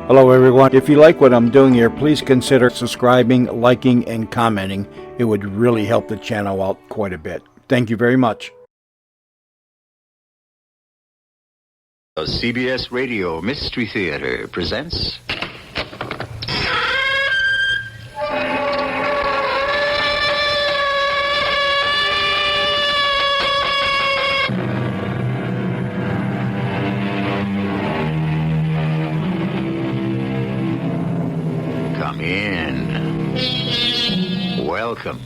Hello everyone. If you like what I'm doing here, please consider subscribing, liking, and commenting. It would really help the channel out quite a bit. Thank you very much. The CBS Radio Mystery Theater presents... Come in. Welcome.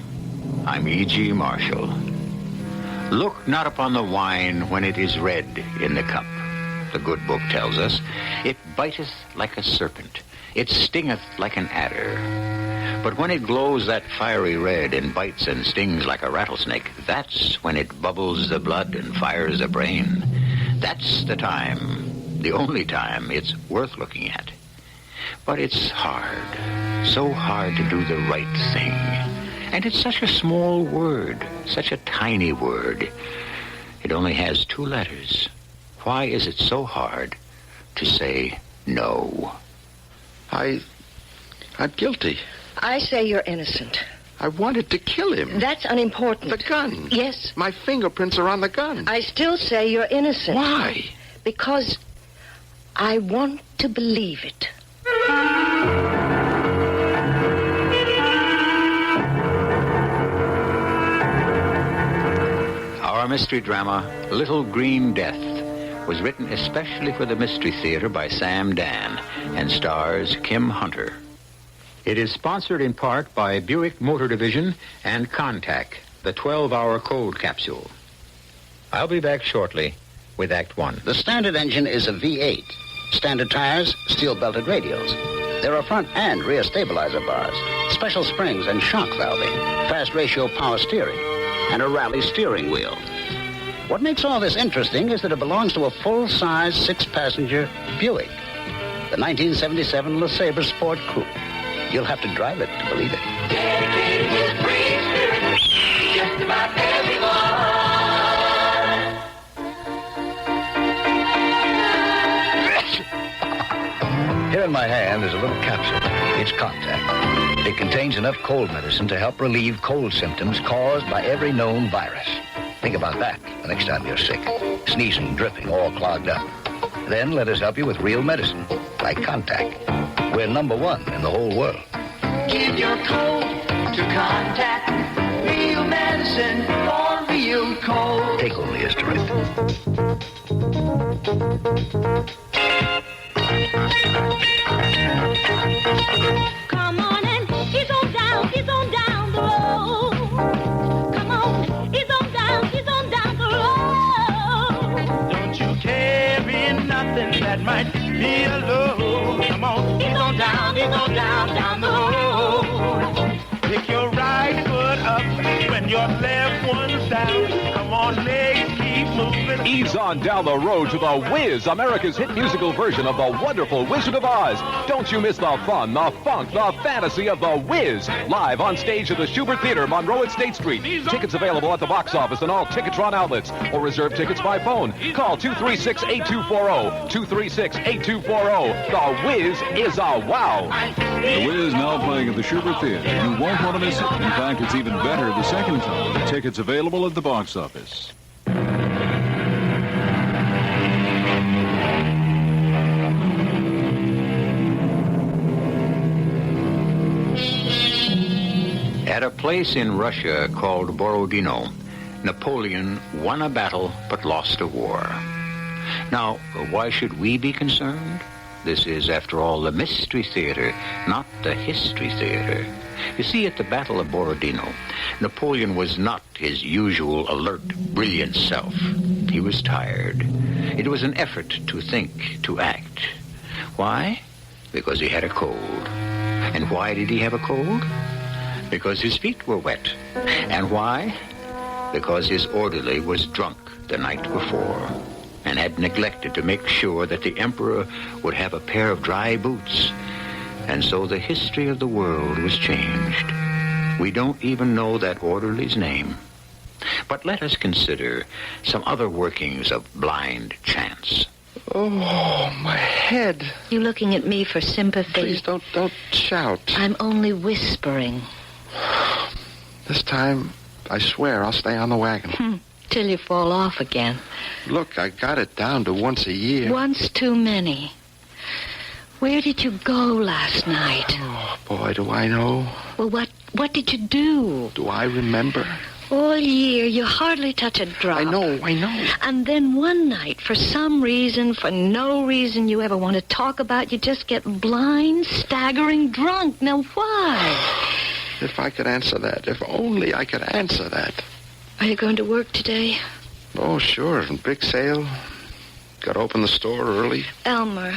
I'm E.G. Marshall. Look not upon the wine when it is red in the cup. The good book tells us, it biteth like a serpent, it stingeth like an adder. But when it glows that fiery red and bites and stings like a rattlesnake, that's when it bubbles the blood and fires the brain. That's the time, the only time it's worth looking at. But it's hard, so hard to do the right thing. And it's such a small word, such a tiny word. It only has 2 letters. Why is it so hard to say no? I'm guilty. I say you're innocent. I wanted to kill him. That's unimportant. The gun. Yes. My fingerprints are on the gun. I still say you're innocent. Why? Because I want to believe it. Our mystery drama, Little Green Death, was written especially for the Mystery Theater by Sam Dan and stars Kim Hunter. It is sponsored in part by Buick Motor Division and Contact, the 12-hour cold capsule. I'll be back shortly with Act 1. The standard engine is a V8. Standard tires, steel-belted radials. There are front and rear stabilizer bars, special springs and shock valving, fast ratio power steering, and a rally steering wheel. What makes all this interesting is that it belongs to a full-size 6-passenger Buick, the 1977 LeSabre Sport Coupe. You'll have to drive it to believe it. Dedicated to the free spirit, just about everyone. Here in my hand is a little capsule. It's Contact. It contains enough cold medicine to help relieve cold symptoms caused by every known virus. Think about that the next time you're sick. Sneezing, dripping, all clogged up. Then let us help you with real medicine, like Contact. We're #1 in the whole world. Give your cold to Contact. Real medicine for real cold. Take only as directed. Come on and ease on down the road. Come on, ease on down the road. Don't you carry nothing that might be a load. Come on, ease on down the road. Pick your right foot up when your left one's down. Come on, legs, keep moving. Ease on down the road to The Wiz, America's hit musical version of The Wonderful Wizard of Oz. Don't you miss the fun, the funk, the fantasy of The Wiz. Live on stage at the Schubert Theater, Monroe at State Street. Tickets available at the box office and all Ticketron outlets. Or reserve tickets by phone. Call 236-8240. 236-8240. The Wiz is a wow. The Wiz now playing at the Schubert Theater. You won't want to miss it. In fact, it's even better the second time. Tickets available at the box office. At a place in Russia called Borodino, Napoleon won a battle but lost a war. Now, why should we be concerned? This is, after all, the Mystery Theater, not the History Theater. You see, at the Battle of Borodino, Napoleon was not his usual alert, brilliant self. He was tired. It was an effort to think, to act. Why? Because he had a cold. And why did he have a cold? Because his feet were wet. And why? Because his orderly was drunk the night before and had neglected to make sure that the emperor would have a pair of dry boots. And so the history of the world was changed. We don't even know that orderly's name. But let us consider some other workings of blind chance. Oh, my head. You looking at me for sympathy? Please don't shout. I'm only whispering. This time, I swear I'll stay on the wagon. Till you fall off again. Look, I got it down to once a year. Once too many. Where did you go last night? Oh, boy, do I know. Well, what did you do? Do I remember? All year, you hardly touch a drop. I know. And then one night, for some reason, for no reason you ever want to talk about, you just get blind, staggering drunk. Now, why? If I could answer that. If only I could answer that. Are you going to work today? Oh, sure. Big sale. Got to open the store early. Elmer,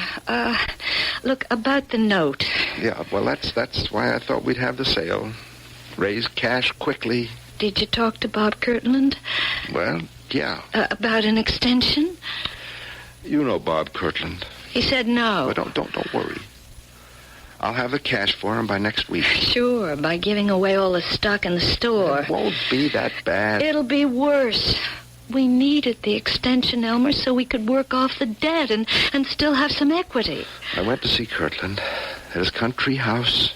look, about the note. Yeah, well, that's why I thought we'd have the sale. Raise cash quickly. Did you talk to Bob Kirtland? Well, yeah. About an extension? You know Bob Kirtland. He said no. But don't worry. I'll have the cash for him by next week. Sure, by giving away all the stock in the store. It won't be that bad. It'll be worse. We needed the extension, Elmer, so we could work off the debt and still have some equity. I went to see Kirtland at his country house.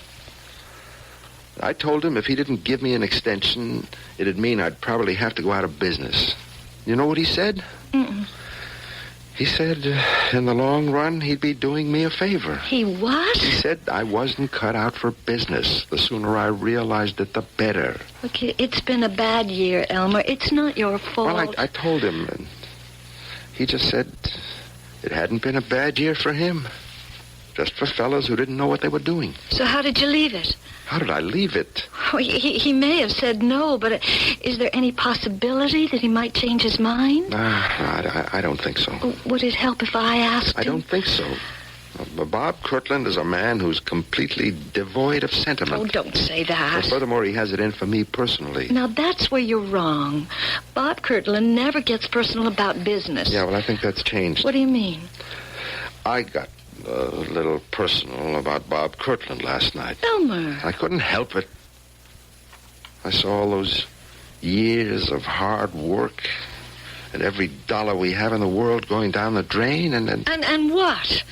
I told him if he didn't give me an extension, it'd mean I'd probably have to go out of business. You know what he said? Mm-mm. He said in the long run, he'd be doing me a favor. He what? He said I wasn't cut out for business. The sooner I realized it, the better. Look, it's been a bad year, Elmer. It's not your fault. Well, I told him, and he just said it hadn't been a bad year for him. Just for fellas who didn't know what they were doing. So how did you leave it? How did I leave it? Oh, he may have said no, but is there any possibility that he might change his mind? I don't think so. Would it help if I asked him? I don't think so. Bob Kirtland is a man who's completely devoid of sentiment. Oh, don't say that. Well, furthermore, he has it in for me personally. Now, that's where you're wrong. Bob Kirtland never gets personal about business. Yeah, well, I think that's changed. What do you mean? I got a little personal about Bob Kirtland last night. Elmer. I couldn't help it. I saw all those years of hard work and every dollar we have in the world going down the drain, and then... And what?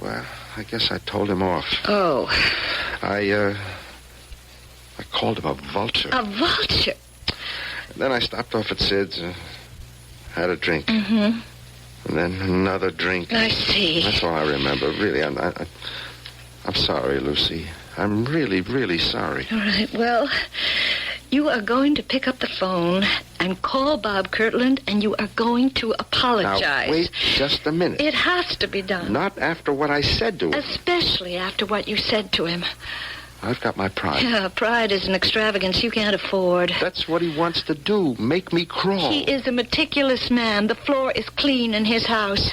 Well, I guess I told him off. Oh. I called him a vulture. A vulture? And then I stopped off at Sid's, had a drink. Mm-hmm. And then another drink. I see. That's all I remember. Really, I'm sorry, Lucy. I'm really, really sorry. All right, well, you are going to pick up the phone and call Bob Kirtland, and you are going to apologize. Now, wait just a minute. It has to be done. Not after what I said to him. Especially after what you said to him. I've got my pride. Yeah, pride is an extravagance you can't afford. That's what he wants to do, make me crawl. He is a meticulous man. The floor is clean in his house.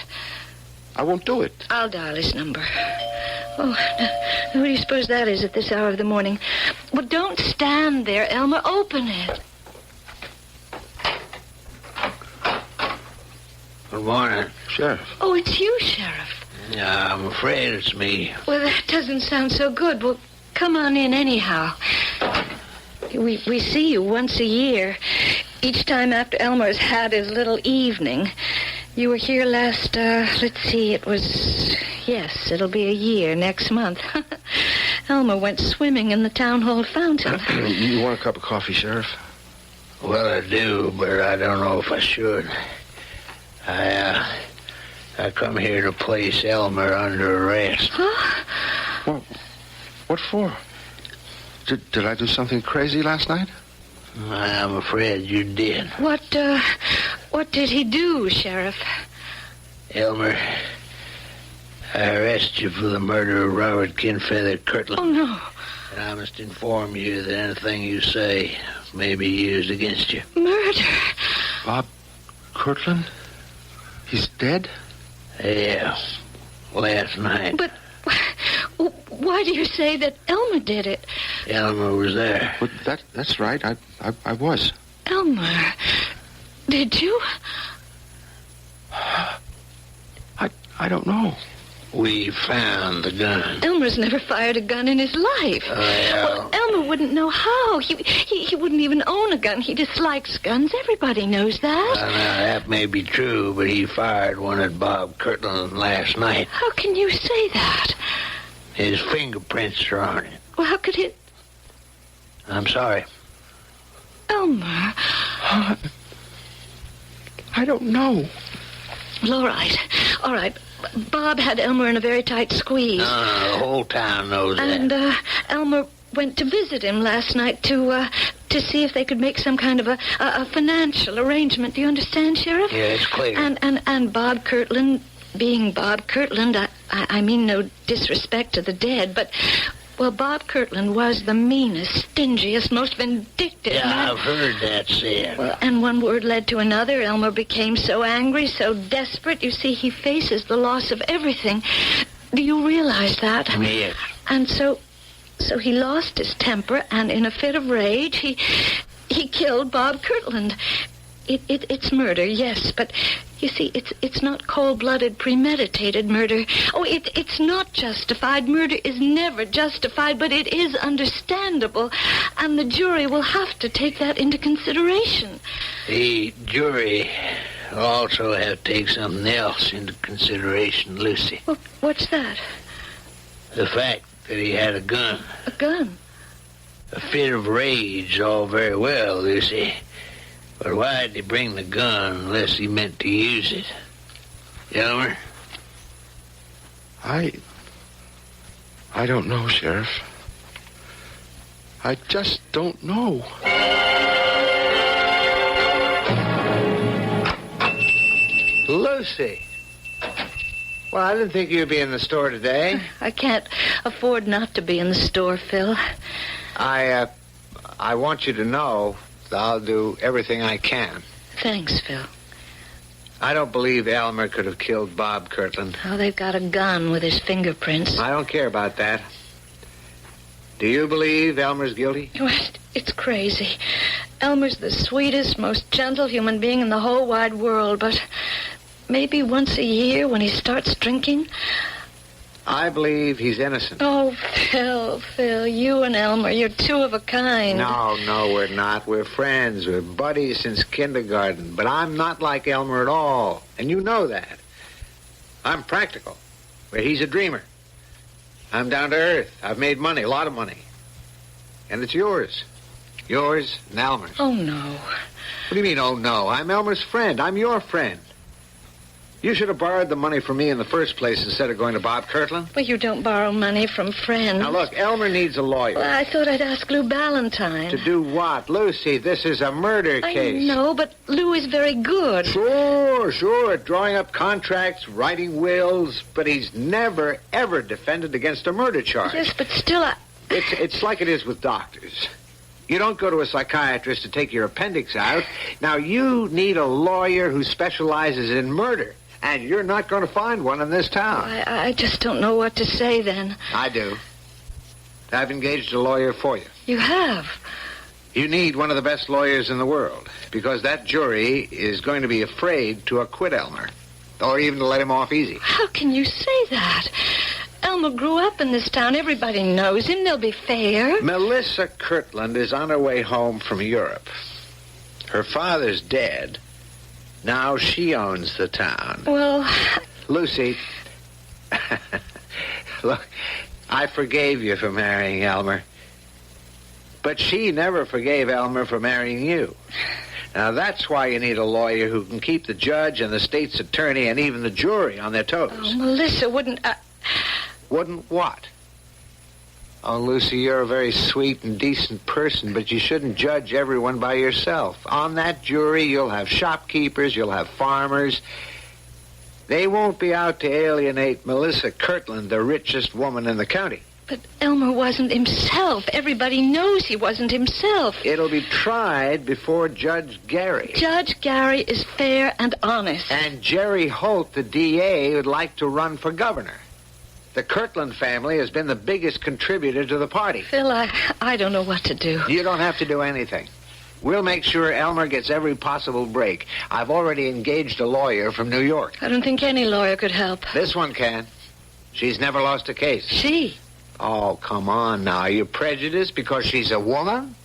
I won't do it. I'll dial his number. Oh, who do you suppose that is at this hour of the morning? Well, don't stand there, Elmer. Open it. Good morning. Sheriff. Oh, it's you, Sheriff. Yeah, I'm afraid it's me. Well, that doesn't sound so good. Well, come on in anyhow. We see you once a year. Each time after Elmer's had his little evening. You were here last, let's see, yes, it'll be a year next month. Elmer went swimming in the town hall fountain. You want a cup of coffee, Sheriff? Well, I do, but I don't know if I should. I come here to place Elmer under arrest. Huh? Well, what for? Did I do something crazy last night? I'm afraid you did. What did he do, Sheriff? Elmer, I arrest you for the murder of Robert Kinfeather Kirtland. Oh, no. And I must inform you that anything you say may be used against you. Murder? Bob Kirtland? He's dead? Yeah, last night. But why do you say that Elmer did it? Elmer was there. But that's right. I was. Elmer, did you? I don't know. We found the gun. Elmer's never fired a gun in his life. Well, Elmer wouldn't know how. He wouldn't even own a gun. He dislikes guns. Everybody knows that. Well, now, that may be true, but he fired one at Bob Kirtland last night. How can you say that? His fingerprints are on it. Well, how could he... I'm sorry. Elmer. I don't know. Well, all right. Bob had Elmer in a very tight squeeze. No, the whole town knows And that. Elmer went to visit him last night to see if they could make some kind of a financial arrangement. Do you understand, Sheriff? Yeah, it's clear. And Bob Kirtland, being Bob Kirtland, I mean no disrespect to the dead, but... Well, Bob Kirtland was the meanest, stingiest, most vindictive Yeah, man. I've heard that said. Well, and one word led to another. Elmer became so angry, so desperate. You see, he faces the loss of everything. Do you realize that? Yes. And so he lost his temper, and in a fit of rage, he killed Bob Kirtland. It's murder, yes, but you see, it's not cold-blooded, premeditated murder. Oh, it's not justified. Murder is never justified, but it is understandable, and the jury will have to take that into consideration. The jury also have to take something else into consideration, Lucy. Well, what's that? The fact that he had a gun. A gun? A fit of rage, all very well, Lucy. But why did he bring the gun unless he meant to use it? Elmer? I don't know, Sheriff. I just don't know. Lucy. Well, I didn't think you'd be in the store today. I can't afford not to be in the store, Phil. I want you to know I'll do everything I can. Thanks, Phil. I don't believe Elmer could have killed Bob Kirtland. Oh, they've got a gun with his fingerprints. I don't care about that. Do you believe Elmer's guilty? It's crazy. Elmer's the sweetest, most gentle human being in the whole wide world, but maybe once a year when he starts drinking... I believe he's innocent. Oh, Phil, you and Elmer, you're two of a kind. No, we're not. We're friends. We're buddies since kindergarten. But I'm not like Elmer at all, and you know that. I'm practical, where he's a dreamer. I'm down to earth. I've made money, a lot of money. And it's yours. Yours and Elmer's. Oh, no. What do you mean, oh, no? I'm Elmer's friend. I'm your friend. You should have borrowed the money from me in the first place instead of going to Bob Kirtland. Well, you don't borrow money from friends. Now, look, Elmer needs a lawyer. Well, I thought I'd ask Lou Ballantyne. To do what? Lucy, this is a murder case. I know, but Lou is very good. Sure, at drawing up contracts, writing wills, but he's never, ever defended against a murder charge. Yes, but still, It's like it is with doctors. You don't go to a psychiatrist to take your appendix out. Now, you need a lawyer who specializes in murder. And you're not going to find one in this town. I just don't know what to say then. I do. I've engaged a lawyer for you. You have? You need one of the best lawyers in the world, because that jury is going to be afraid to acquit Elmer, or even to let him off easy. How can you say that? Elmer grew up in this town. Everybody knows him. They'll be fair. Melissa Kirtland is on her way home from Europe. Her father's dead. Now she owns the town. Well... Lucy, look, I forgave you for marrying Elmer. But she never forgave Elmer for marrying you. Now, that's why you need a lawyer who can keep the judge and the state's attorney and even the jury on their toes. Oh, Melissa wouldn't... Wouldn't what? Oh, Lucy, you're a very sweet and decent person, but you shouldn't judge everyone by yourself. On that jury, you'll have shopkeepers, you'll have farmers. They won't be out to alienate Melissa Kirtland, the richest woman in the county. But Elmer wasn't himself. Everybody knows he wasn't himself. It'll be tried before Judge Gary. Judge Gary is fair and honest. And Jerry Holt, the DA, would like to run for governor. The Kirtland family has been the biggest contributor to the party. Phil, I don't know what to do. You don't have to do anything. We'll make sure Elmer gets every possible break. I've already engaged a lawyer from New York. I don't think any lawyer could help. This one can. She's never lost a case. She? Oh, come on now. Are you prejudiced because she's a woman?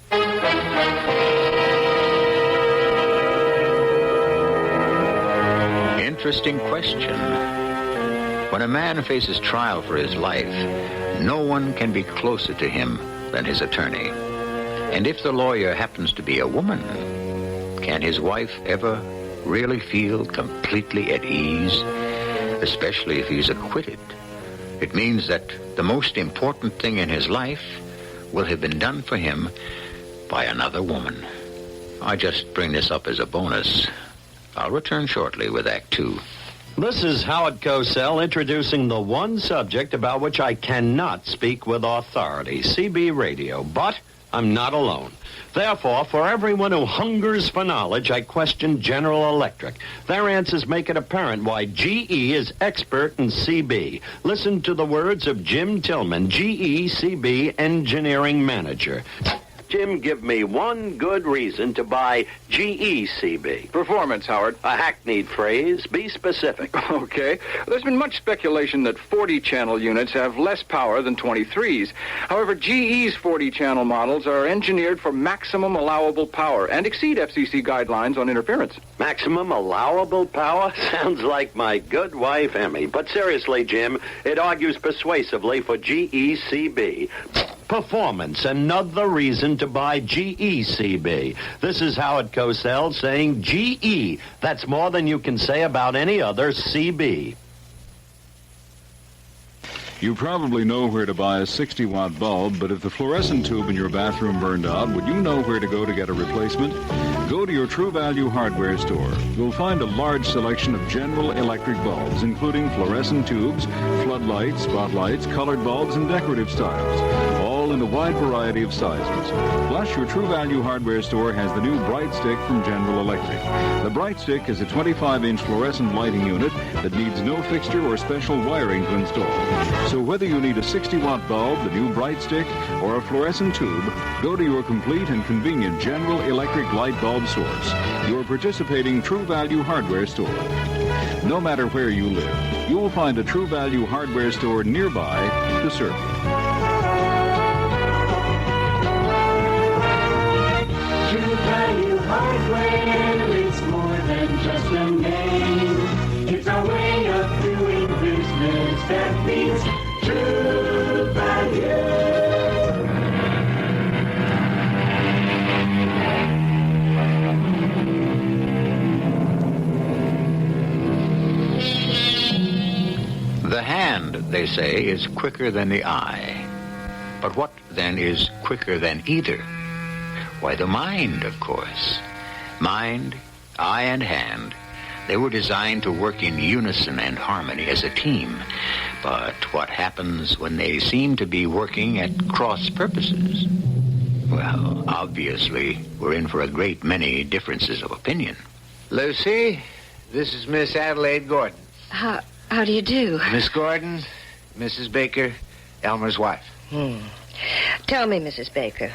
Interesting question. When a man faces trial for his life, no one can be closer to him than his attorney. And if the lawyer happens to be a woman, can his wife ever really feel completely at ease? Especially if he's acquitted. It means that the most important thing in his life will have been done for him by another woman. I just bring this up as a bonus. I'll return shortly with Act 2. This is Howard Cosell introducing the one subject about which I cannot speak with authority, CB Radio. But I'm not alone. Therefore, for everyone who hungers for knowledge, I question General Electric. Their answers make it apparent why GE is expert in CB. Listen to the words of Jim Tillman, GE CB Engineering Manager. Jim, give me one good reason to buy GE CB. Performance, Howard. A hackneyed phrase. Be specific. Okay. There's been much speculation that 40-channel units have less power than 23s. However, GE's 40-channel models are engineered for maximum allowable power and exceed FCC guidelines on interference. Maximum allowable power? Sounds like my good wife, Emmy. But seriously, Jim, it argues persuasively for GE CB. Performance, another reason to buy GE CB. This is Howard Cosell saying GE. That's more than you can say about any other CB. You probably know where to buy a 60-watt bulb, but if the fluorescent tube in your bathroom burned out, would you know where to go to get a replacement? Go to your True Value hardware store. You'll find a large selection of General Electric bulbs, including fluorescent tubes, floodlights, spotlights, colored bulbs, and decorative styles, all in a wide variety of sizes. Plus, your True Value hardware store has the new Bright Stick from General Electric. The Bright Stick is a 25-inch fluorescent lighting unit that needs no fixture or special wiring to install. So whether you need a 60-watt bulb, the new Bright Stick, or a fluorescent tube, go to your complete and convenient General Electric light bulb source, your participating True Value hardware store. No matter where you live, you will find a True Value hardware store nearby to serve you. True Value Hardware, it's more than just a name. It's a way of doing business that means True Value. The hand, they say, is quicker than the eye. But what, then, is quicker than either? Why, the mind, of course. Mind, eye, and hand, they were designed to work in unison and harmony as a team. But what happens when they seem to be working at cross purposes? Well, obviously, we're in for a great many differences of opinion. Lucy, this is Miss Adelaide Gordon. How do you do? Miss Gordon, Mrs. Baker, Elmer's wife. Tell me, Mrs. Baker,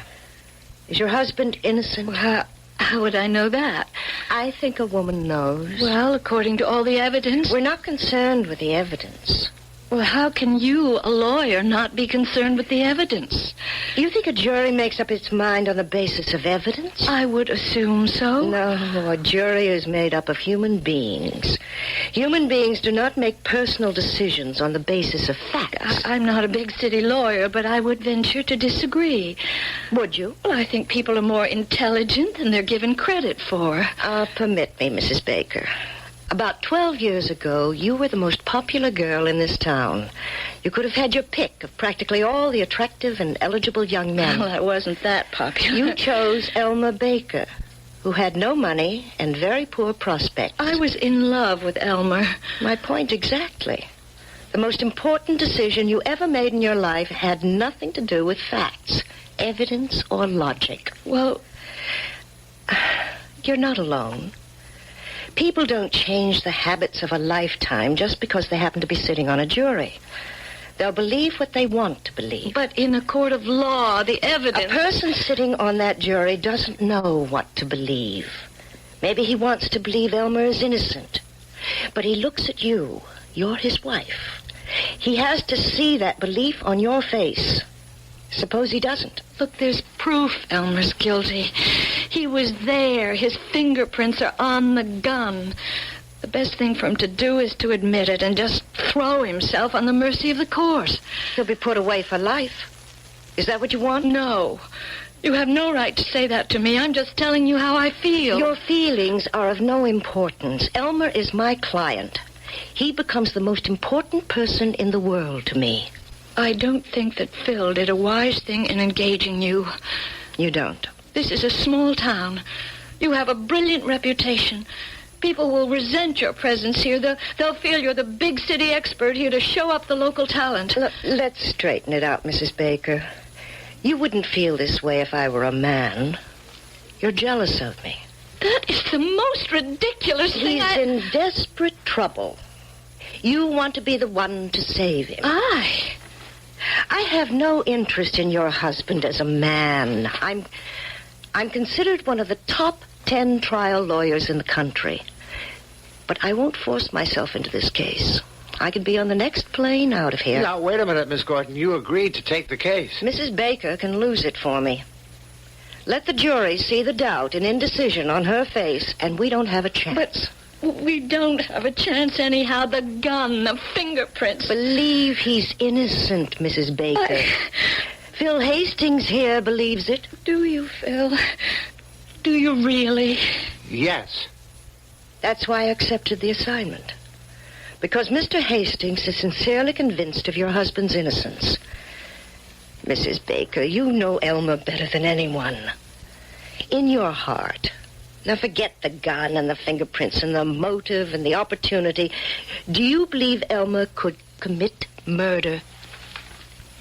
is your husband innocent? Well, how would I know that? I think a woman knows. Well, according to all the evidence. We're not concerned with the evidence. Well, how can you, a lawyer, not be concerned with the evidence? You think a jury makes up its mind on the basis of evidence? I would assume so. No, a jury is made up of human beings. Human beings do not make personal decisions on the basis of facts. I'm not a big city lawyer, but I would venture to disagree. Would you? Well, I think people are more intelligent than they're given credit for. Permit me, Mrs. Baker. About 12 years ago, you were the most popular girl in this town. You could have had your pick of practically all the attractive and eligible young men. Well, I wasn't that popular. You chose Elmer Baker, who had no money and very poor prospects. I was in love with Elmer. My point exactly. The most important decision you ever made in your life had nothing to do with facts, evidence, or logic. Well, you're not alone. People don't change the habits of a lifetime just because they happen to be sitting on a jury. They'll believe what they want to believe. But in a court of law, the evidence... A person sitting on that jury doesn't know what to believe. Maybe he wants to believe Elmer is innocent. But he looks at you. You're his wife. He has to see that belief on your face. Suppose he doesn't. Look, there's proof Elmer's guilty. He was there. His fingerprints are on the gun. The best thing for him to do is to admit it and just throw himself on the mercy of the court. He'll be put away for life. Is that what you want? No. You have no right to say that to me. I'm just telling you how I feel. Your feelings are of no importance. Elmer is my client. He becomes the most important person in the world to me. I don't think that Phil did a wise thing in engaging you. You don't? This is a small town. You have a brilliant reputation. People will resent your presence here. They'll feel you're the big city expert here to show up the local talent. Look, let's straighten it out, Mrs. Baker. You wouldn't feel this way if I were a man. You're jealous of me. That is the most ridiculous thing. He's in desperate trouble. You want to be the one to save him. I have no interest in your husband as a man. I'm considered one of the top 10 trial lawyers in the country. But I won't force myself into this case. I could be on the next plane out of here. Now, wait a minute, Miss Gordon. You agreed to take the case. Mrs. Baker can lose it for me. Let the jury see the doubt and indecision on her face, and we don't have a chance. But we don't have a chance anyhow. The gun, the fingerprints. Believe he's innocent, Mrs. Baker. Phil Hastings here believes it. Do you, Phil? Do you really? Yes. That's why I accepted the assignment. Because Mr. Hastings is sincerely convinced of your husband's innocence. Mrs. Baker, you know Elmer better than anyone. In your heart. Now forget the gun and the fingerprints and the motive and the opportunity. Do you believe Elmer could commit murder?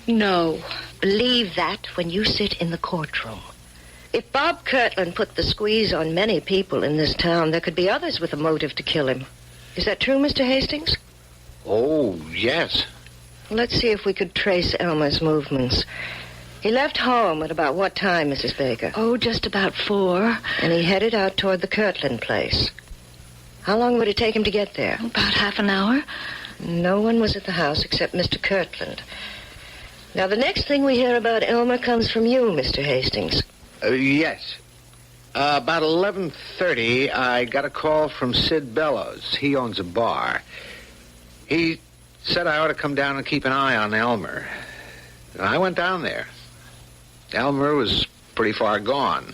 No. Believe that when you sit in the courtroom. If Bob Kirtland put the squeeze on many people in this town, there could be others with a motive to kill him. Is that true, Mr. Hastings? Oh, yes. Let's see if we could trace Elmer's movements. He left home at about what time, Mrs. Baker? Oh, just about 4. And he headed out toward the Kirtland place. How long would it take him to get there? About half an hour. No one was at the house except Mr. Kirtland. Now, the next thing we hear about Elmer comes from you, Mr. Hastings. Yes. About 11:30, I got a call from Sid Bellows. He owns a bar. He said I ought to come down and keep an eye on Elmer. And I went down there. Elmer was pretty far gone.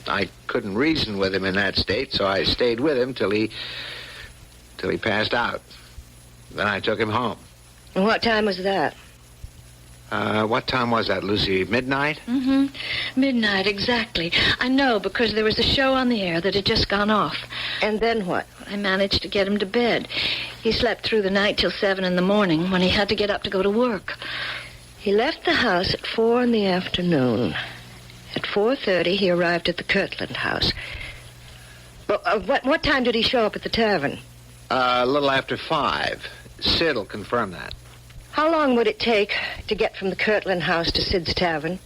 I couldn't reason with him in that state, so I stayed with him till he passed out. Then I took him home. And what time was that? What time was that, Lucy? Midnight? Mm-hmm. Midnight, exactly. I know, because there was a show on the air that had just gone off. And then what? I managed to get him to bed. He slept through the night till 7 in the morning when he had to get up to go to work. He left the house at 4 in the afternoon. At 4:30, he arrived at the Kirtland house. But what time did he show up at the tavern? A little after 5. Sid'll confirm that. How long would it take to get from the Kirtland house to Sid's tavern?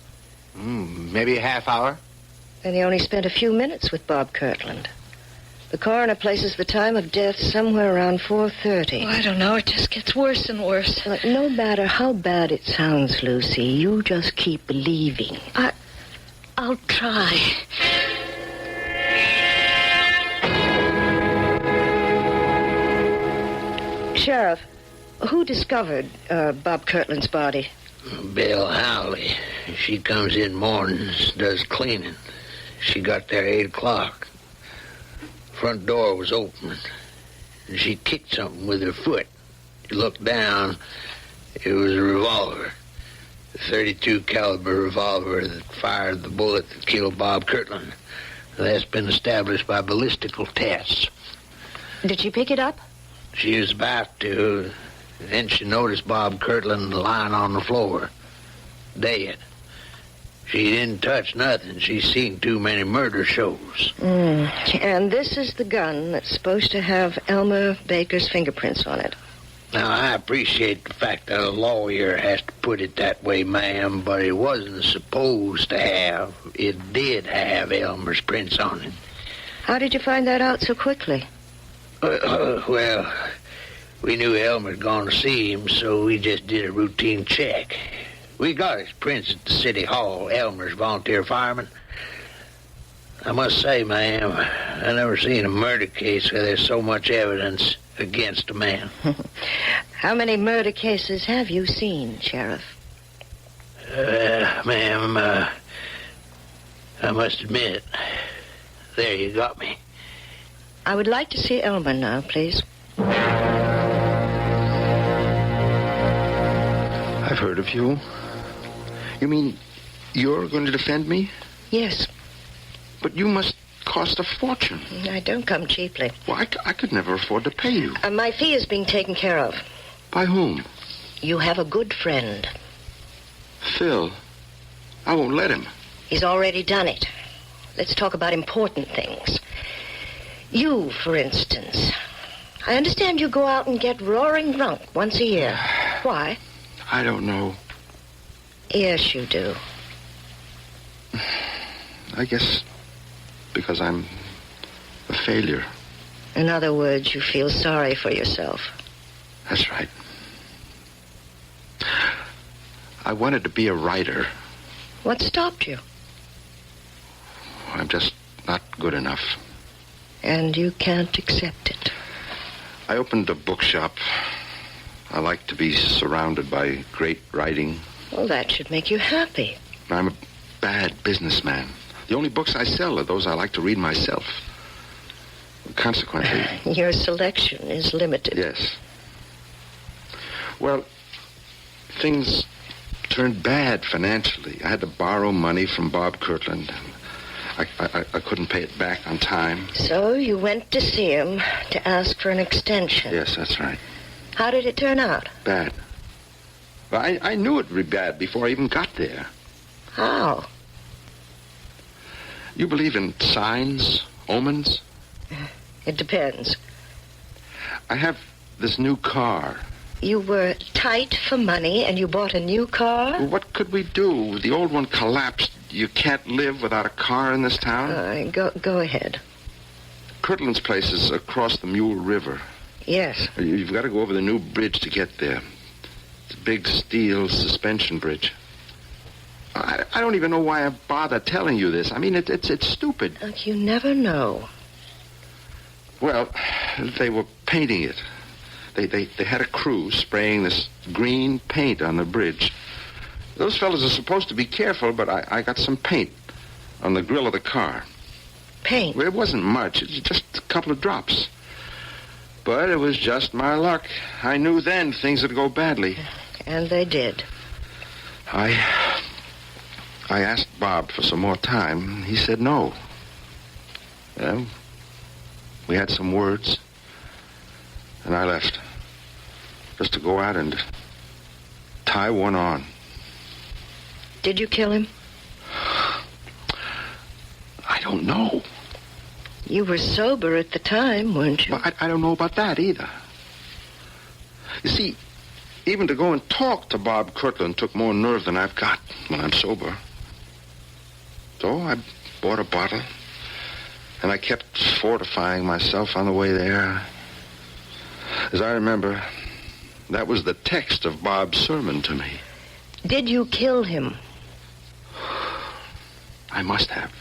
Maybe a half hour. And he only spent a few minutes with Bob Kirtland. The coroner places the time of death somewhere around 4:30. Oh, I don't know. It just gets worse and worse. Look, no matter how bad it sounds, Lucy, you just keep believing. I'll try. Sheriff, who discovered Bob Kirtland's body? Bill Howley. She comes in mornings, does cleaning. She got there 8 o'clock. Front door was open, and she kicked something with her foot. She looked down. It was a revolver. A .32 caliber revolver that fired the bullet that killed Bob Kirtland. That's been established by ballistical tests. Did she pick it up? She was about to. Then she noticed Bob Kirtland lying on the floor, dead. She didn't touch nothing. She's seen too many murder shows. And this is the gun that's supposed to have Elmer Baker's fingerprints on it. Now, I appreciate the fact that a lawyer has to put it that way, ma'am, but it wasn't supposed to have. It did have Elmer's prints on it. How did you find that out so quickly? Well, We knew Elmer'd gone to see him, so we just did a routine check. We got his prints at the city hall, Elmer's volunteer fireman. I must say, ma'am, I never seen a murder case where there's so much evidence against a man. How many murder cases have you seen, Sheriff? Ma'am, I must admit, there you got me. I would like to see Elmer now, please. I've heard of you. You mean you're going to defend me? Yes. But you must cost a fortune. I don't come cheaply. Well, I could never afford to pay you. My fee is being taken care of. By whom? You have a good friend. Phil. I won't let him. He's already done it. Let's talk about important things. You, for instance. I understand you go out and get roaring drunk once a year. Why? I don't know. Yes, you do. I guess because I'm a failure. In other words, you feel sorry for yourself. That's right. I wanted to be a writer. What stopped you? I'm just not good enough. And you can't accept it. I opened a bookshop. I like to be surrounded by great writing. Well, that should make you happy. I'm a bad businessman. The only books I sell are those I like to read myself. Consequently... Your selection is limited. Yes. Well, things turned bad financially. I had to borrow money from Bob Kirtland. I couldn't pay it back on time. So you went to see him to ask for an extension. Yes, that's right. How did it turn out? Bad. Well, I knew it would be bad before I even got there. How? You believe in signs, omens? It depends. I have this new car. You were tight for money and you bought a new car? Well, what could we do? The old one collapsed. You can't live without a car in this town? Go ahead. Kirtland's place is across the Mule River. Yes. You've got to go over the new bridge to get there. It's a big steel suspension bridge. I don't even know why I bother telling you this. I mean, it's stupid. Look, you never know. Well, they were painting it. They had a crew spraying this green paint on the bridge. Those fellas are supposed to be careful, but I got some paint on the grill of the car. Paint? Well, it wasn't much. It was just a couple of drops. But it was just my luck. I knew then things would go badly. And they did. I asked Bob for some more time. He said no. Well, we had some words, and I left. Just to go out and tie one on. Did you kill him? I don't know. You were sober at the time, weren't you? Well, I don't know about that either. You see, even to go and talk to Bob Kirtland took more nerve than I've got when I'm sober. So I bought a bottle, and I kept fortifying myself on the way there. As I remember, that was the text of Bob's sermon to me. Did you kill him? I must have.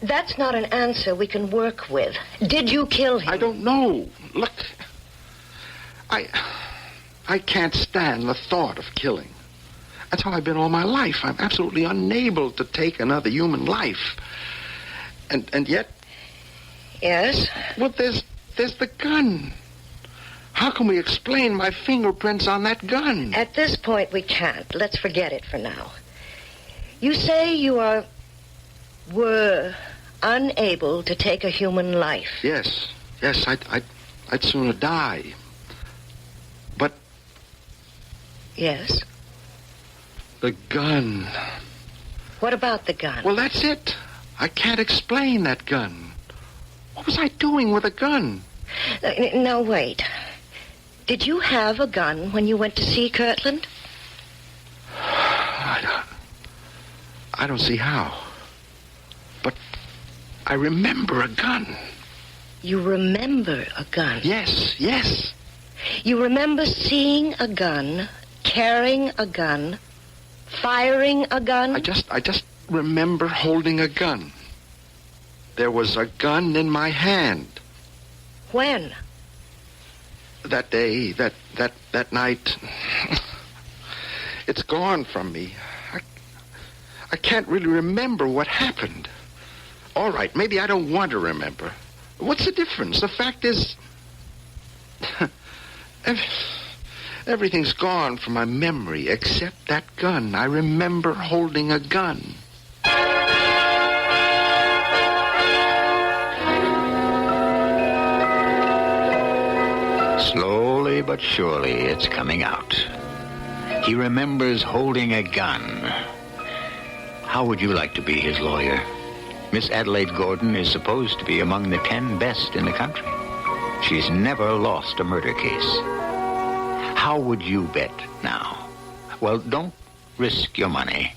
That's not an answer we can work with. Did you kill him? I don't know. Look, I can't stand the thought of killing. That's how I've been all my life. I'm absolutely unable to take another human life. And yet... Yes? Well, there's the gun. How can we explain my fingerprints on that gun? At this point, we can't. Let's forget it for now. You say you were unable to take a human life. Yes, I'd sooner die. But... Yes? The gun. What about the gun? Well, that's it. I can't explain that gun. What was I doing with a gun? Now, wait. Did you have a gun when you went to see Kirtland? I don't see how. But I remember a gun. You remember a gun? Yes, yes. You remember seeing a gun, carrying a gun, firing a gun? I just remember holding a gun. There was a gun in my hand. When? That day, that night. It's gone from me. I can't really remember what happened. All right, maybe I don't want to remember. What's the difference? The fact is, everything's gone from my memory except that gun. I remember holding a gun. Slowly but surely, it's coming out. He remembers holding a gun. How would you like to be his lawyer? Miss Adelaide Gordon is supposed to be among the 10 best in the country. She's never lost a murder case. How would you bet now? Well, don't risk your money.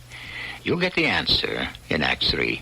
You'll get the answer in Act 3.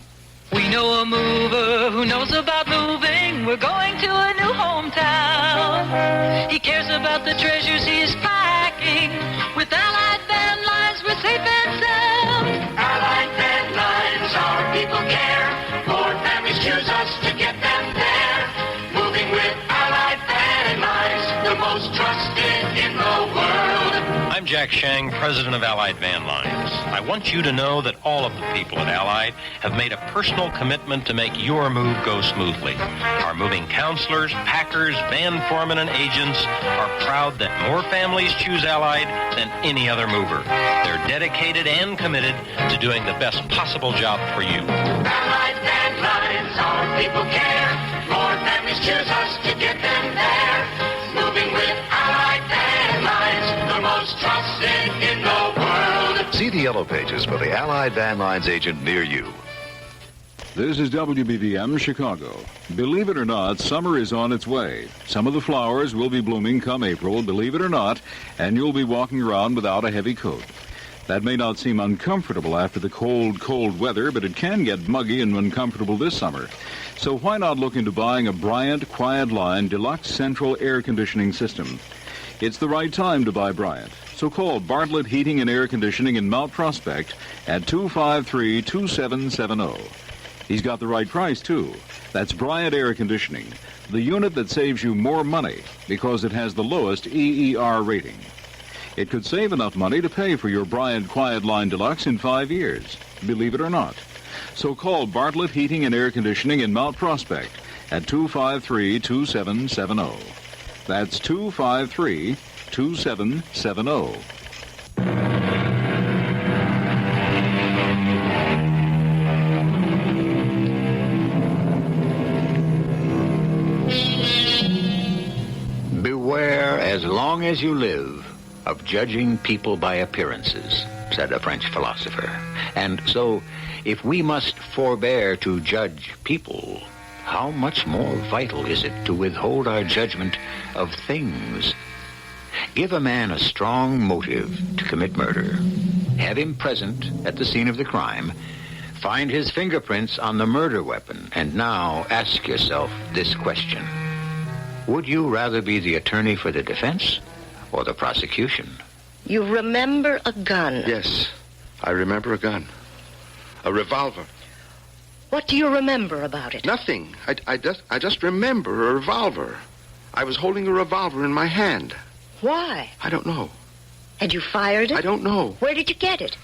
We know a mover who knows about moving. We're going to a new hometown. He cares about the treasures he's packing. With Allied Van Lines, we're safe and sound. Allied Van Lines, our people care. More families choose us to get them there. Moving with Allied Van Lines, the most trusted in the world. I'm Jack Shang, president of Allied Van Lines. I want you to know that all of the people at Allied have made a personal commitment to make your move go smoothly. Our moving counselors, packers, van foremen, and agents are proud that more families choose Allied than any other mover. They're dedicated and committed to doing the best possible job for you. Allied Van Lines, our people care. More families choose us to get them there. Moving with Allied Van Lines, the most trusted in the world. See the yellow pages for the Allied Van Lines agent near you. This is WBVM Chicago. Believe it or not, summer is on its way. Some of the flowers will be blooming come April, believe it or not, and you'll be walking around without a heavy coat. That may not seem uncomfortable after the cold weather, but it can get muggy and uncomfortable this summer. So why not look into buying a Bryant Quiet Line Deluxe Central Air Conditioning System? It's the right time to buy Bryant. So call Bartlett Heating and Air Conditioning in Mount Prospect at 253-2770. He's got the right price, too. That's Bryant Air Conditioning, the unit that saves you more money because it has the lowest EER rating. It could save enough money to pay for your Bryant Quiet Line Deluxe in 5 years, believe it or not. So call Bartlett Heating and Air Conditioning in Mount Prospect at 253-2770. That's 253-2770. Beware, as long as you live, of judging people by appearances, said a French philosopher. And so, if we must forbear to judge people, how much more vital is it to withhold our judgment of things? Give a man a strong motive to commit murder. Have him present at the scene of the crime. Find his fingerprints on the murder weapon. And now ask yourself this question. Would you rather be the attorney for the defense or the prosecution? You remember a gun? Yes, I remember a gun. A revolver. What do you remember about it? Nothing. I just remember a revolver. I was holding a revolver in my hand. Why? I don't know. And you fired it? I don't know. Where did you get it?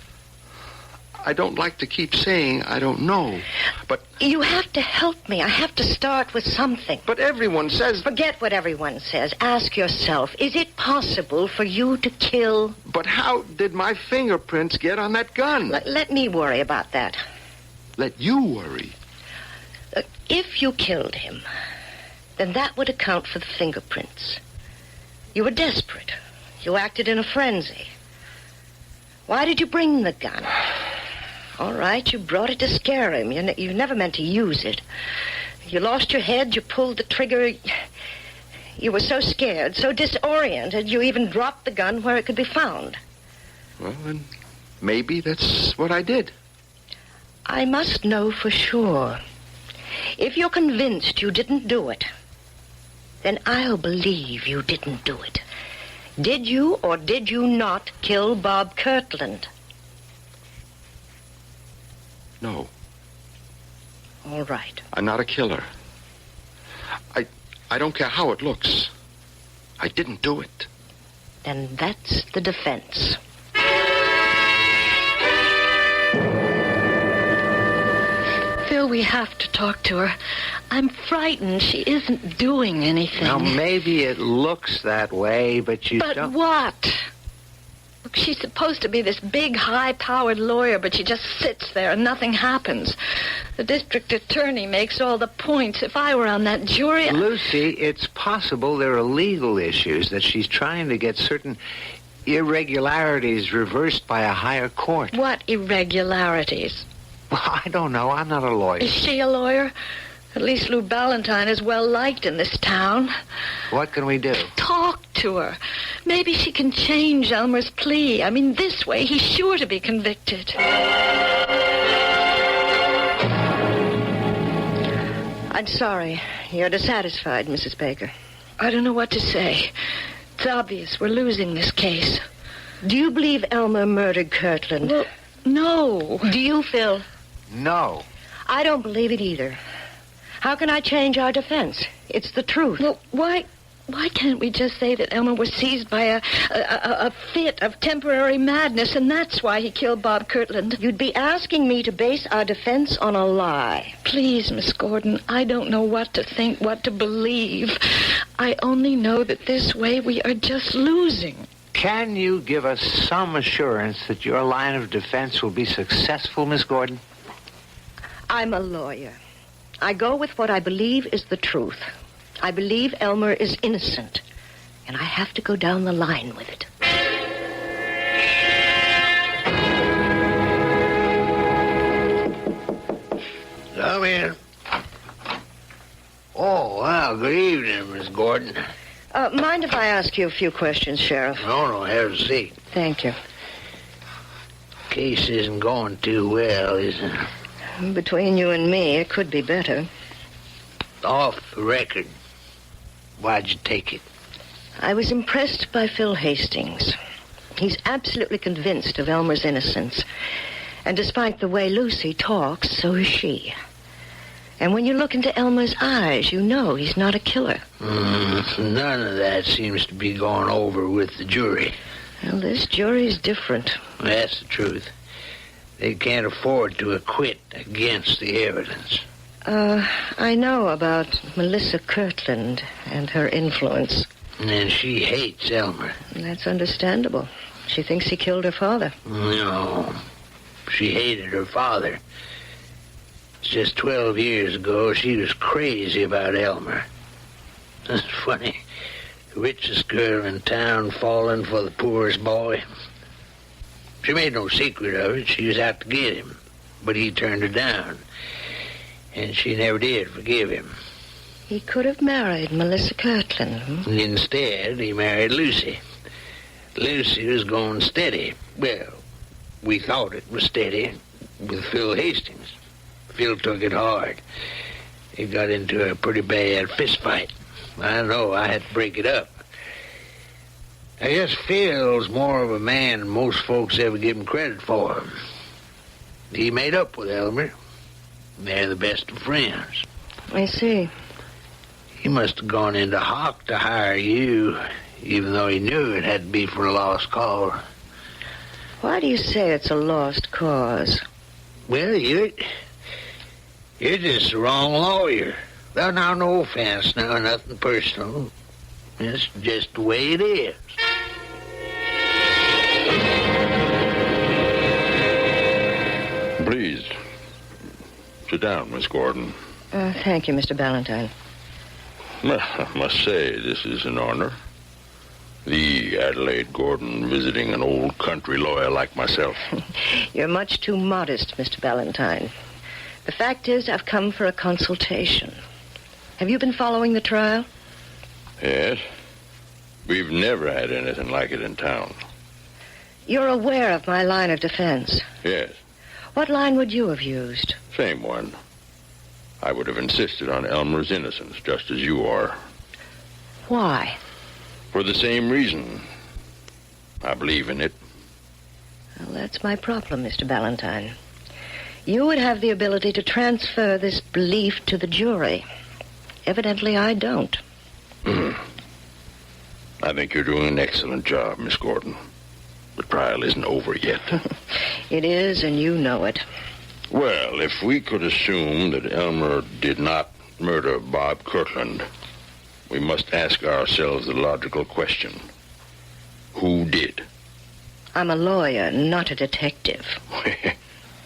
I don't like to keep saying I don't know, but... You have to help me. I have to start with something. But everyone says... Forget what everyone says. Ask yourself, is it possible for you to kill? But how did my fingerprints get on that gun? Let me worry about that. Let you worry? If you killed him, then that would account for the fingerprints. You were desperate. You acted in a frenzy. Why did you bring the gun? All right, you brought it to scare him. You never meant to use it. You lost your head, you pulled the trigger. You were so scared, so disoriented, you even dropped the gun where it could be found. Well, then maybe that's what I did. I must know for sure. If you're convinced you didn't do it, then I'll believe you didn't do it. Did you or did you not kill Bob Kirtland? No. All right. I'm not a killer. I don't care how it looks. I didn't do it. Then that's the defense. Phil, we have to talk to her. I'm frightened. She isn't doing anything. Now, maybe it looks that way, but you But don't... what? Look, she's supposed to be this big, high-powered lawyer, but she just sits there and nothing happens. The district attorney makes all the points. If I were on that jury... Lucy, it's possible there are legal issues that she's trying to get certain irregularities reversed by a higher court. What irregularities? Well, I don't know. I'm not a lawyer. Is she a lawyer? At least Lou Ballantyne is well-liked in this town. What can we do? Talk to her. Maybe she can change Elmer's plea. I mean, this way he's sure to be convicted. I'm sorry. You're dissatisfied, Mrs. Baker. I don't know what to say. It's obvious we're losing this case. Do you believe Elmer murdered Kirtland? Well, no. Do you, Phil? No. I don't believe it either. How can I change our defense? It's the truth. Well, why can't we just say that Elmer was seized by a fit of temporary madness, and that's why he killed Bob Kirtland? You'd be asking me to base our defense on a lie. Please, Miss Gordon, I don't know what to think, what to believe. I only know that this way we are just losing. Can you give us some assurance that your line of defense will be successful, Miss Gordon? I'm a lawyer. I go with what I believe is the truth. I believe Elmer is innocent, and I have to go down the line with it. Come in. Oh, wow, good evening, Miss Gordon. Mind if I ask you a few questions, Sheriff? No, have a seat. Thank you. Case isn't going too well, is it? Between you and me, it could be better. Off the record. Why'd you take it? I was impressed by Phil Hastings. He's absolutely convinced of Elmer's innocence. And despite the way Lucy talks, so is she. And when you look into Elmer's eyes, you know he's not a killer. None of that seems to be going over with the jury. Well, this jury's different. That's the truth. They can't afford to acquit against the evidence. I know about Melissa Kirtland and her influence. And she hates Elmer. That's understandable. She thinks he killed her father. No, she hated her father. Just 12 years ago, she was crazy about Elmer. That's funny. The richest girl in town falling for the poorest boy. She made no secret of it. She was out to get him. But he turned her down. And she never did forgive him. He could have married Melissa Kirtland. Instead, he married Lucy. Lucy was going steady. Well, we thought it was steady with Phil Hastings. Phil took it hard. He got into a pretty bad fist fight. I know, I had to break it up. I guess Phil's more of a man than most folks ever give him credit for. He made up with Elmer. They're the best of friends. I see. He must have gone into hock to hire you, even though he knew it had to be for a lost cause. Why do you say it's a lost cause? Well, you're just the wrong lawyer. Well, now, no offense, now, nothing personal. It's just the way it is. Please, sit down, Miss Gordon. Thank you, Mr. Ballantyne. Well, I must say, this is an honor. The Adelaide Gordon visiting an old country lawyer like myself. You're much too modest, Mr. Ballantyne. The fact is, I've come for a consultation. Have you been following the trial? Yes. We've never had anything like it in town. You're aware of my line of defense. Yes. What line would you have used? Same one. I would have insisted on Elmer's innocence, just as you are. Why? For the same reason. I believe in it. Well, that's my problem, Mr. Ballantyne. You would have the ability to transfer this belief to the jury. Evidently, I don't. I think you're doing an excellent job, Miss Gordon. The trial isn't over yet. It is, and you know it. Well, if we could assume that Elmer did not murder Bob Kirtland, we must ask ourselves the logical question. Who did? I'm a lawyer, not a detective.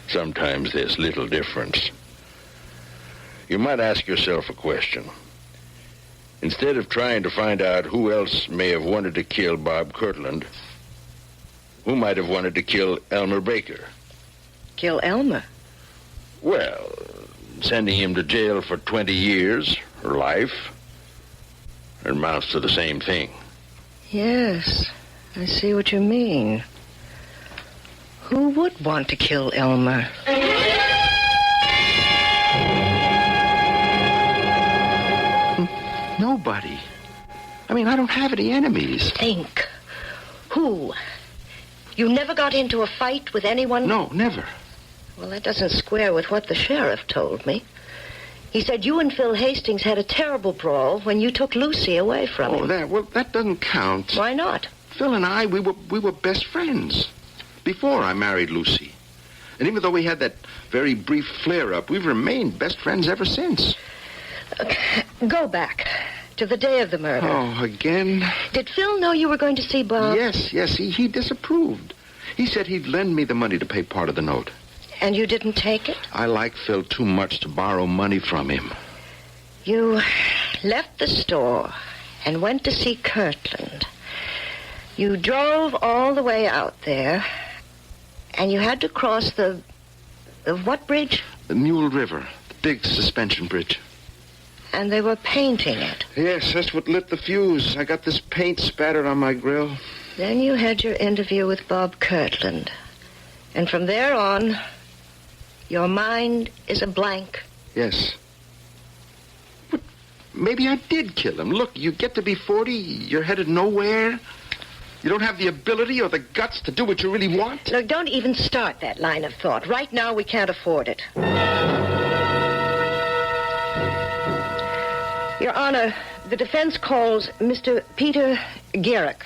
Sometimes there's little difference. You might ask yourself a question. Instead of trying to find out who else may have wanted to kill Bob Kirtland, who might have wanted to kill Elmer Baker? Kill Elmer? Well, sending him to jail for 20 years, or life, amounts to the same thing. Yes, I see what you mean. Who would want to kill Elmer? Nobody. I mean, I don't have any enemies. Think. Who? You never got into a fight with anyone? No, never. Well, that doesn't square with what the sheriff told me. He said you and Phil Hastings had a terrible brawl when you took Lucy away from him. That doesn't count. Why not? Phil and I, we were best friends before I married Lucy. And even though we had that very brief flare-up, we've remained best friends ever since. Go back to the day of the murder. Oh, again? Did Phil know you were going to see Bob? Yes, he disapproved. He said he'd lend me the money to pay part of the note. And you didn't take it? I like Phil too much to borrow money from him. You left the store and went to see Kirtland. You drove all the way out there, and you had to cross the what bridge? The Mule River, the big suspension bridge. And they were painting it. Yes, that's what lit the fuse. I got this paint spattered on my grill. Then you had your interview with Bob Kirtland. And from there on, your mind is a blank. Yes. But maybe I did kill him. Look, you get to be 40, you're headed nowhere. You don't have the ability or the guts to do what you really want. Look, don't even start that line of thought. Right now, we can't afford it. Your Honor, the defense calls Mr. Peter Garrick.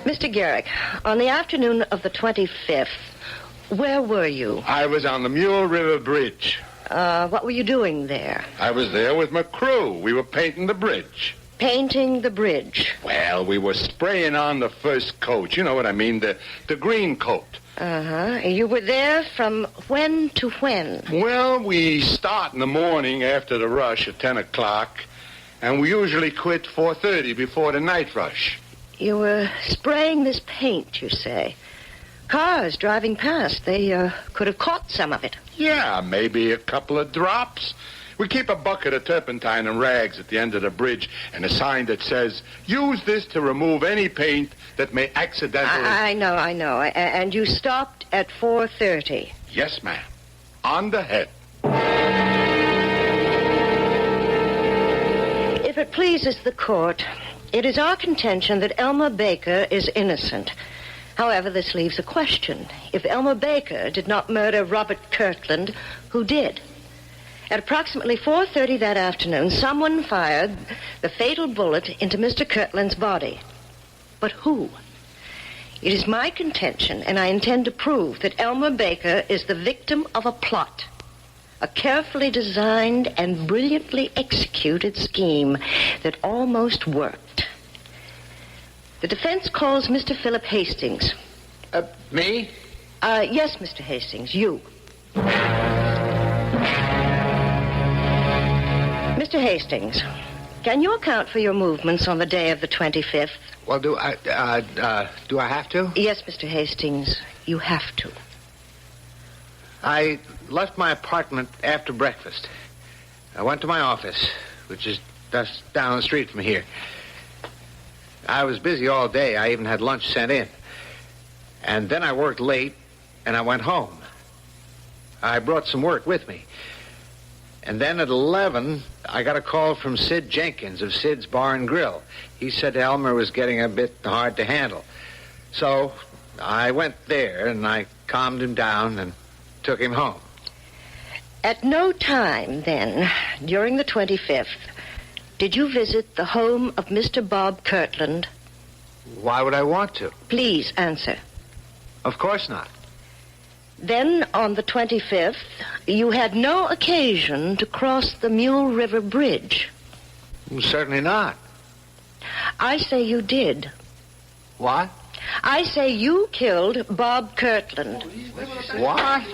Mr. Garrick, on the afternoon of the 25th, where were you? I was on the Mule River Bridge. What were you doing there? I was there with my crew. We were painting the bridge. Painting the bridge. Well, we were spraying on the first coat. You know what I mean, the green coat. Uh-huh. You were there from when to when? Well, we start in the morning after the rush at 10 o'clock, and we usually quit 4:30 before the night rush. You were spraying this paint, you say. Cars driving past, they could have caught some of it. Yeah, maybe a couple of drops. We keep a bucket of turpentine and rags at the end of the bridge and a sign that says, use this to remove any paint that may accidentally... I know. And you stopped at 4:30. Yes, ma'am. On the head. If it pleases the court, it is our contention that Elmer Baker is innocent. However, this leaves a question. If Elmer Baker did not murder Robert Kirtland, who did? At approximately 4:30 that afternoon, someone fired the fatal bullet into Mr. Kirtland's body. But who? It is my contention, and I intend to prove, that Elmer Baker is the victim of a plot, a carefully designed and brilliantly executed scheme that almost worked. The defense calls Mr. Philip Hastings. Me? Yes, Mr. Hastings, you. Mr. Hastings, can you account for your movements on the day of the 25th? Well, do I have to? Yes, Mr. Hastings, you have to. I left my apartment after breakfast. I went to my office, which is just down the street from here. I was busy all day. I even had lunch sent in. And then I worked late, and I went home. I brought some work with me. And then at 11, I got a call from Sid Jenkins of Sid's Bar and Grill. He said Elmer was getting a bit hard to handle. So I went there, and I calmed him down and took him home. At no time, then, during the 25th, did you visit the home of Mr. Bob Kirtland? Why would I want to? Please answer. Of course not. Then, on the 25th, you had no occasion to cross the Mule River Bridge. Certainly not. I say you did. What? I say you killed Bob Kirtland. What?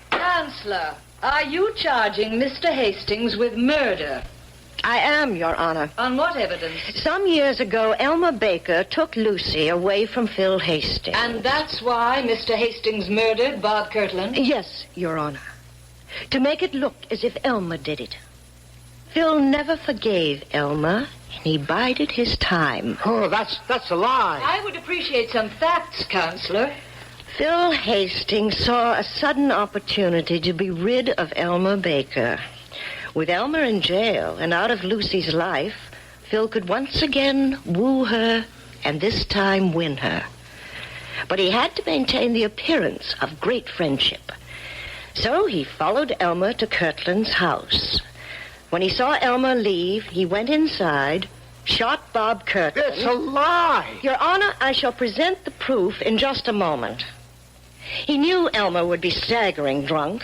Counselor, are you charging Mr. Hastings with murder? I am, Your Honor. On what evidence? Some years ago, Elmer Baker took Lucy away from Phil Hastings. And that's why Mr. Hastings murdered Bob Kirtland? Yes, Your Honor. To make it look as if Elmer did it. Phil never forgave Elmer, and he bided his time. Oh, that's a lie. I would appreciate some facts, Counselor. Phil Hastings saw a sudden opportunity to be rid of Elmer Baker. With Elmer in jail and out of Lucy's life, Phil could once again woo her and this time win her. But he had to maintain the appearance of great friendship. So he followed Elmer to Kirtland's house. When he saw Elmer leave, he went inside, shot Bob Kirtland. It's a lie! Your Honor, I shall present the proof in just a moment. He knew Elmer would be staggering drunk.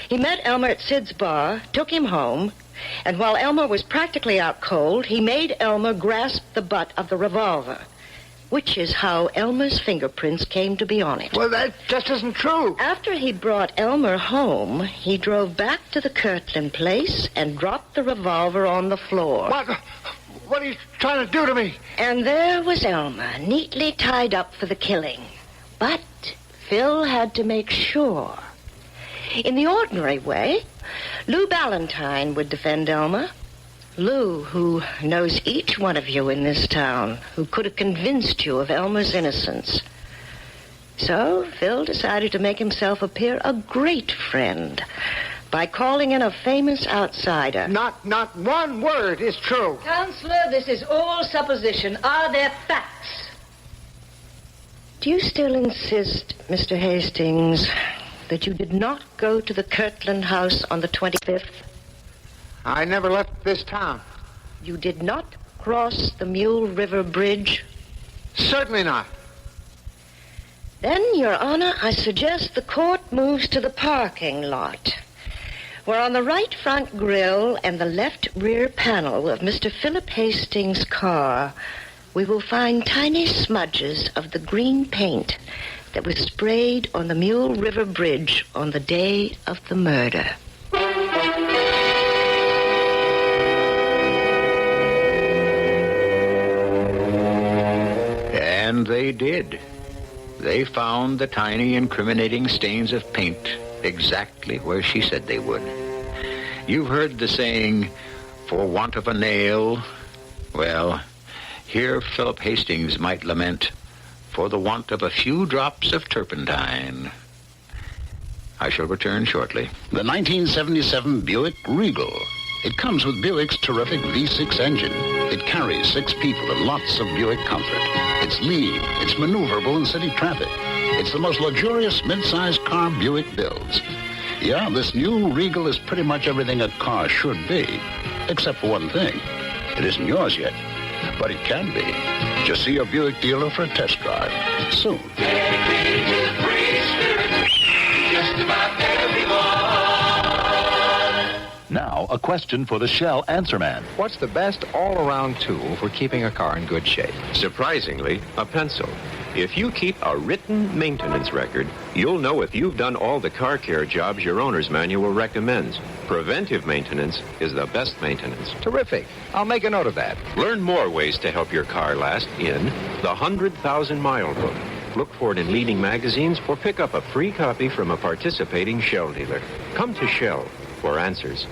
He met Elmer at Sid's bar, took him home, and while Elmer was practically out cold, he made Elmer grasp the butt of the revolver, which is how Elmer's fingerprints came to be on it. Well, that just isn't true. After he brought Elmer home, he drove back to the Kirtland place and dropped the revolver on the floor. What are you trying to do to me? And there was Elmer, neatly tied up for the killing. But Phil had to make sure. In the ordinary way, Lou Ballantyne would defend Elmer. Lou, who knows each one of you in this town, who could have convinced you of Elmer's innocence. So Phil decided to make himself appear a great friend by calling in a famous outsider. Not one word is true. Counselor, this is all supposition. Are there facts? Do you still insist, Mr. Hastings, that you did not go to the Kirtland house on the 25th? I never left this town. You did not cross the Mule River Bridge? Certainly not. Then, Your Honor, I suggest the court moves to the parking lot, where on the right front grille and the left rear panel of Mr. Philip Hastings' car, we will find tiny smudges of the green paint that was sprayed on the Mule River Bridge on the day of the murder. And they did. They found the tiny incriminating stains of paint exactly where she said they would. You've heard the saying, for want of a nail. Well, here Philip Hastings might lament, for the want of a few drops of turpentine. I shall return shortly. The 1977 Buick Regal. It comes with Buick's terrific V6 engine. It carries 6 people and lots of Buick comfort. It's lean, it's maneuverable in city traffic. It's the most luxurious mid-sized car Buick builds. Yeah, this new Regal is pretty much everything a car should be, except for one thing. It isn't yours yet, but it can be. Just see a Buick dealer for a test drive soon. Now, a question for the Shell Answer Man. What's the best all-around tool for keeping a car in good shape? Surprisingly, a pencil. If you keep a written maintenance record, you'll know if you've done all the car care jobs your owner's manual recommends. Preventive maintenance is the best maintenance. Terrific. I'll make a note of that. Learn more ways to help your car last in the 100,000-Mile Book. Look for it in leading magazines or pick up a free copy from a participating Shell dealer. Come to Shell for answers.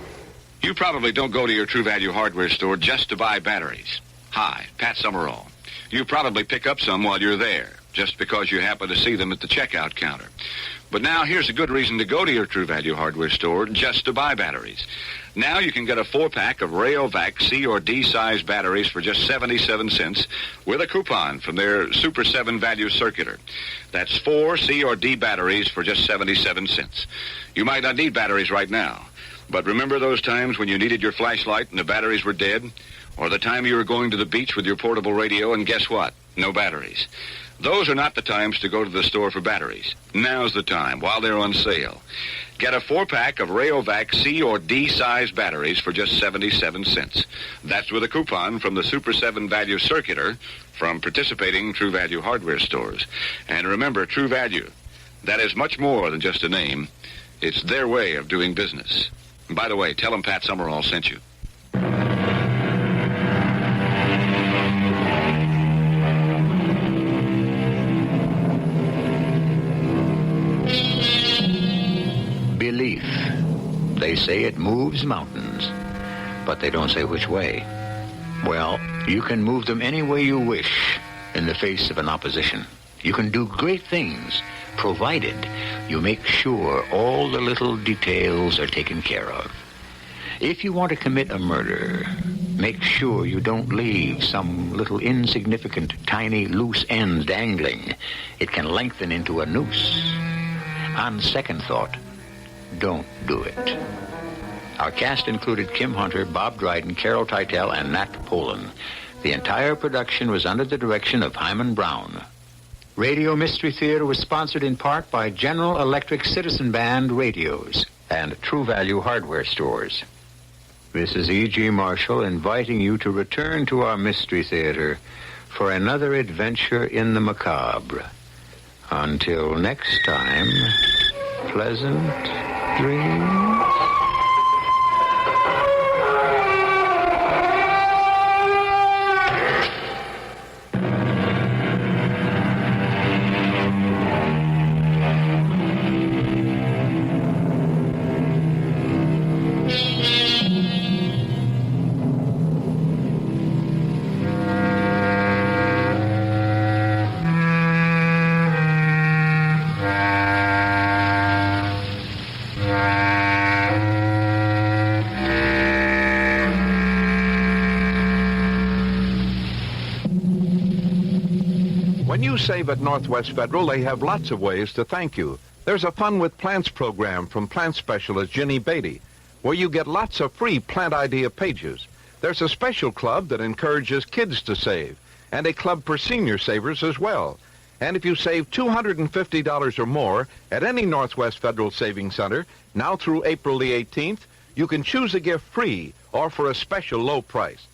You probably don't go to your True Value hardware store just to buy batteries. Hi, Pat Summerall. You probably pick up some while you're there, just because you happen to see them at the checkout counter. But now here's a good reason to go to your True Value hardware store just to buy batteries. Now you can get a 4-pack of Rayovac C or D size batteries for just 77 cents with a coupon from their Super 7 Value Circular. That's 4 C or D batteries for just 77 cents. You might not need batteries right now, but remember those times when you needed your flashlight and the batteries were dead? Or the time you were going to the beach with your portable radio and guess what? No batteries. Those are not the times to go to the store for batteries. Now's the time, while they're on sale. Get a 4-pack of Rayovac C or D size batteries for just 77 cents. That's with a coupon from the Super 7 Value Circular from participating True Value hardware stores. And remember, True Value, that is much more than just a name. It's their way of doing business. And by the way, tell them Pat Summerall sent you. Belief. They say it moves mountains, but they don't say which way. Well, you can move them any way you wish in the face of an opposition. You can do great things, provided you make sure all the little details are taken care of. If you want to commit a murder, make sure you don't leave some little insignificant, tiny, loose end dangling. It can lengthen into a noose. On second thought, don't do it. Our cast included Kim Hunter, Bob Dryden, Carol Teitel, and Nat Polen. The entire production was under the direction of Hyman Brown. Radio Mystery Theater was sponsored in part by General Electric Citizen Band radios and True Value hardware stores. This is E.G. Marshall inviting you to return to our Mystery Theater for another adventure in the macabre. Until next time, pleasant dreams. When you save at Northwest Federal, they have lots of ways to thank you. There's a Fun with Plants program from plant specialist Ginny Beatty, where you get lots of free plant idea pages. There's a special club that encourages kids to save, and a club for senior savers as well. And if you save $250 or more at any Northwest Federal Savings Center, now through April the 18th, you can choose a gift free or for a special low price.